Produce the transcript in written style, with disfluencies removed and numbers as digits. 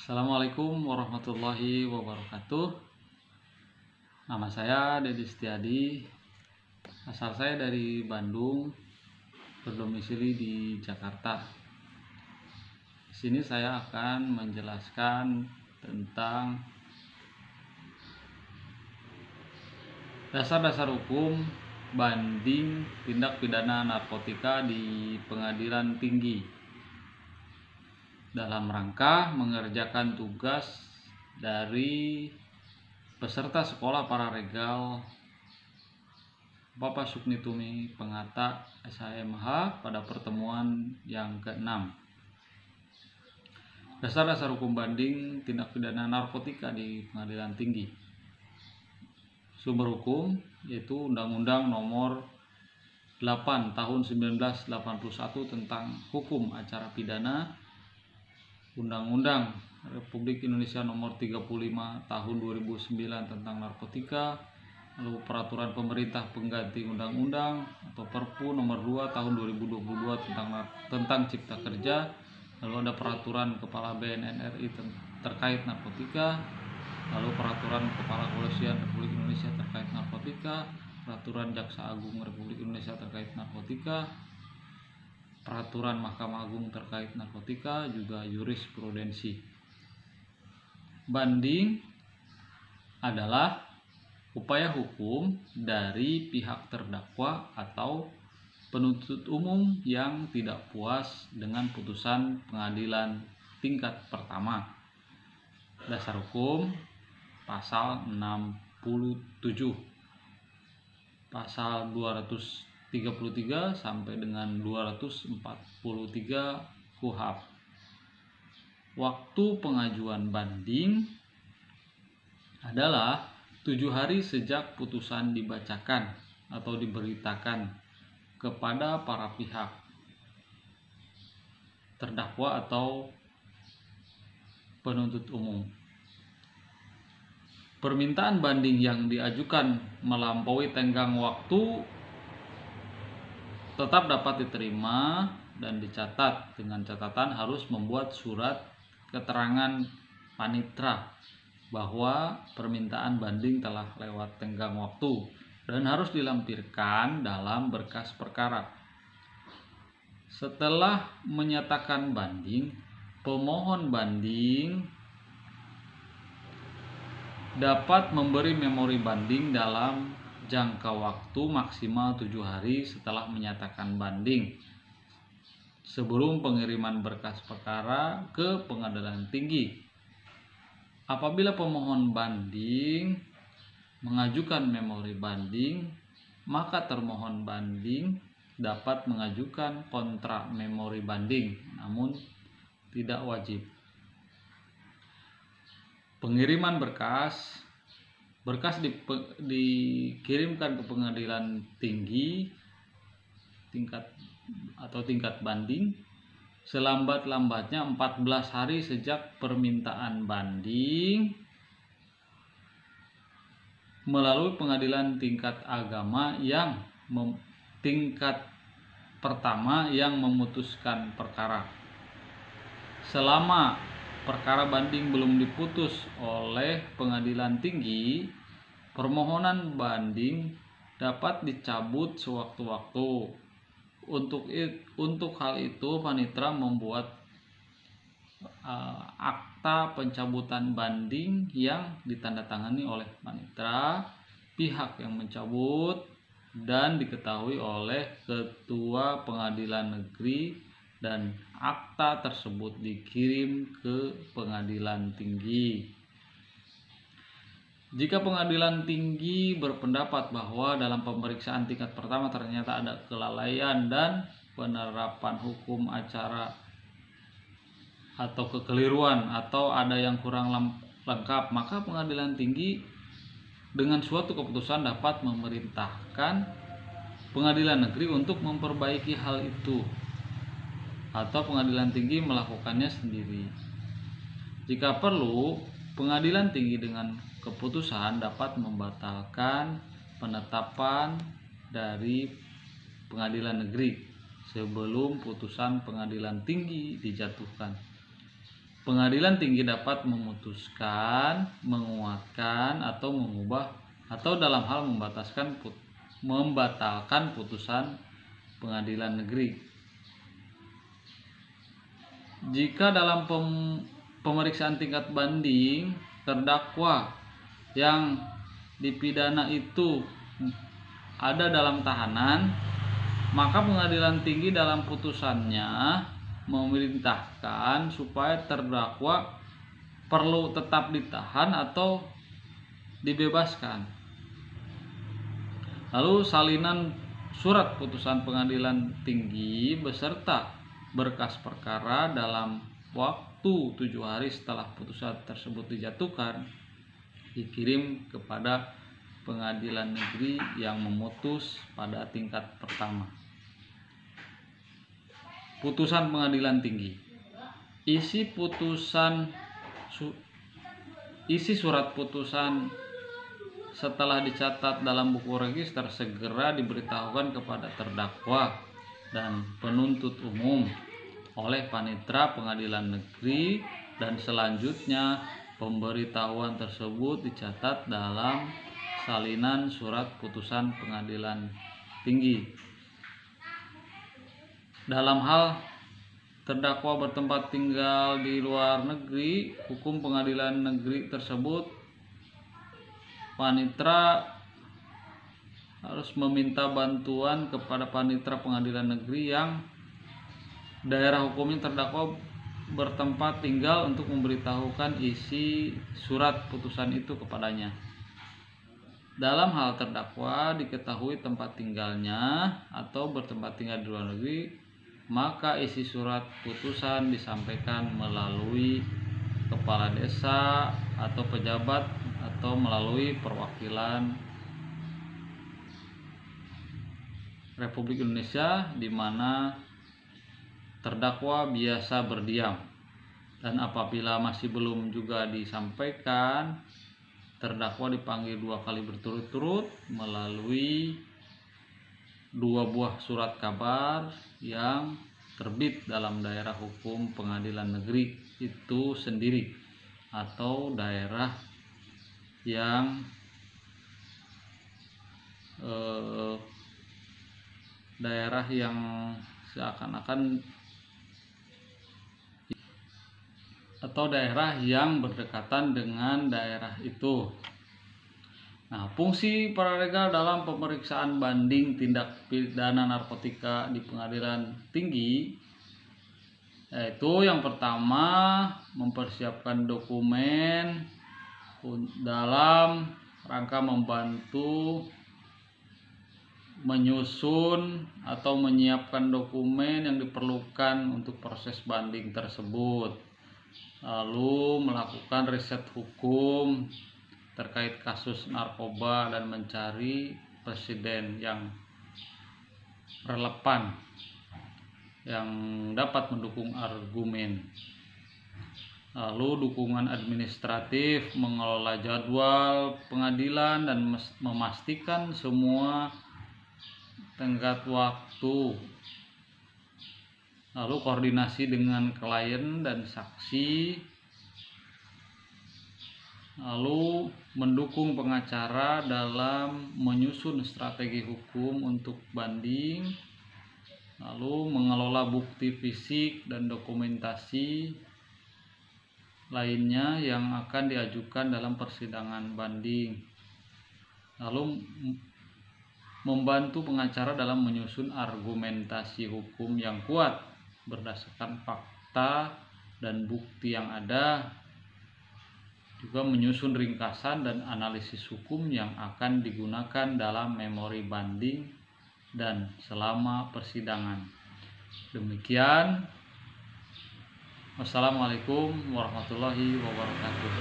Assalamualaikum warahmatullahi wabarakatuh. Nama saya Dedi Setiadi. Asal saya dari Bandung, berdomisili di Jakarta. Di sini saya akan menjelaskan tentang dasar-dasar hukum banding tindak pidana narkotika di Pengadilan Tinggi dalam rangka mengerjakan tugas dari peserta sekolah pararegal Bapak Sukni Tumi Pengata SHMH pada pertemuan yang ke-6. Dasar-dasar hukum banding tindak pidana narkotika di Pengadilan Tinggi. Sumber hukum yaitu Undang-Undang Nomor 8 Tahun 1981 tentang Hukum Acara Pidana, Undang-Undang Republik Indonesia Nomor 35 Tahun 2009 tentang narkotika, lalu Peraturan Pemerintah Pengganti Undang-Undang atau Perpu Nomor 2 Tahun 2022 tentang Cipta Kerja, lalu ada Peraturan Kepala BNN RI terkait narkotika, lalu Peraturan Kepala Kepolisian Republik Indonesia terkait narkotika, Peraturan Jaksa Agung Republik Indonesia terkait narkotika, Peraturan Mahkamah Agung terkait narkotika, juga jurisprudensi. Banding adalah upaya hukum dari pihak terdakwa atau penuntut umum yang tidak puas dengan putusan pengadilan tingkat pertama. Dasar hukum pasal 67, pasal 233 sampai dengan 243 KUHP. Waktu pengajuan banding adalah 7 hari sejak putusan dibacakan atau diberitakan kepada para pihak terdakwa atau penuntut umum. Permintaan banding yang diajukan melampaui tenggang waktu tetap dapat diterima dan dicatat dengan catatan harus membuat surat keterangan panitra bahwa permintaan banding telah lewat tenggang waktu dan harus dilampirkan dalam berkas perkara. Setelah menyatakan banding, pemohon banding dapat memberi memori banding dalam jangka waktu maksimal 7 hari setelah menyatakan banding sebelum pengiriman berkas perkara ke Pengadilan Tinggi. Apabila pemohon banding mengajukan memori banding, maka termohon banding dapat mengajukan kontra memori banding, namun tidak wajib. Pengiriman berkas dikirimkan ke Pengadilan Tinggi tingkat banding selambat-lambatnya 14 hari sejak permintaan banding melalui pengadilan tingkat agama yang tingkat pertama yang memutuskan perkara. Selama perkara banding belum diputus oleh Pengadilan Tinggi, permohonan banding dapat dicabut sewaktu-waktu. Untuk hal itu, panitra membuat akta pencabutan banding yang ditandatangani oleh panitra, pihak yang mencabut, dan diketahui oleh Ketua Pengadilan Negeri, dan akta tersebut dikirim ke Pengadilan Tinggi. Jika Pengadilan Tinggi berpendapat bahwa dalam pemeriksaan tingkat pertama ternyata ada kelalaian dan penerapan hukum acara atau kekeliruan atau ada yang kurang lengkap, maka Pengadilan Tinggi dengan suatu keputusan dapat memerintahkan Pengadilan Negeri untuk memperbaiki hal itu, atau Pengadilan Tinggi melakukannya sendiri. Jika perlu, Pengadilan Tinggi dengan keputusan dapat membatalkan penetapan dari Pengadilan Negeri sebelum putusan Pengadilan Tinggi dijatuhkan. Pengadilan tinggi dapat memutuskan, menguatkan, atau mengubah, atau dalam hal membatalkan putusan pengadilan negeri. Jika dalam pemeriksaan tingkat banding terdakwa yang dipidana itu ada dalam tahanan, maka pengadilan tinggi dalam putusannya memerintahkan supaya terdakwa perlu tetap ditahan atau dibebaskan. Lalu salinan surat putusan pengadilan tinggi beserta berkas perkara dalam waktu 7 hari setelah putusan tersebut dijatuhkan dikirim kepada pengadilan negeri yang memutus pada tingkat pertama. Putusan pengadilan tinggi. Isi surat putusan setelah dicatat dalam buku register segera diberitahukan kepada terdakwa dan penuntut umum oleh panitera pengadilan negeri, dan selanjutnya pemberitahuan tersebut dicatat dalam salinan surat putusan pengadilan tinggi. Dalam hal terdakwa bertempat tinggal di luar negeri, hukum pengadilan negeri tersebut, panitera harus meminta bantuan kepada panitera pengadilan negeri yang daerah hukumnya terdakwa bertempat tinggal untuk memberitahukan isi surat putusan itu kepadanya. Dalam hal terdakwa diketahui tempat tinggalnya atau bertempat tinggal di luar negeri, maka isi surat putusan disampaikan melalui kepala desa atau pejabat atau melalui perwakilan Republik Indonesia di mana terdakwa biasa berdiam. Dan apabila masih belum juga disampaikan, terdakwa dipanggil 2 kali berturut-turut melalui 2 buah surat kabar yang terbit dalam daerah hukum pengadilan negeri itu sendiri atau daerah yang seakan-akan atau daerah yang berdekatan dengan daerah itu. Nah, fungsi paralegal dalam pemeriksaan banding tindak pidana narkotika di pengadilan tinggi yaitu yang pertama, mempersiapkan dokumen dalam rangka membantu menyusun atau menyiapkan dokumen yang diperlukan untuk proses banding tersebut. Lalu melakukan riset hukum terkait kasus narkoba dan mencari presiden yang relevan yang dapat mendukung argumen. Lalu dukungan administratif, mengelola jadwal pengadilan dan memastikan semua tenggat waktu. Lalu koordinasi dengan klien dan saksi. Lalu mendukung pengacara dalam menyusun strategi hukum untuk banding. Lalu mengelola bukti fisik dan dokumentasi lainnya yang akan diajukan dalam persidangan banding. Lalu membantu pengacara dalam menyusun argumentasi hukum yang kuat berdasarkan fakta dan bukti yang ada, juga menyusun ringkasan dan analisis hukum yang akan digunakan dalam memori banding dan selama persidangan. Demikian. Wassalamualaikum warahmatullahi wabarakatuh.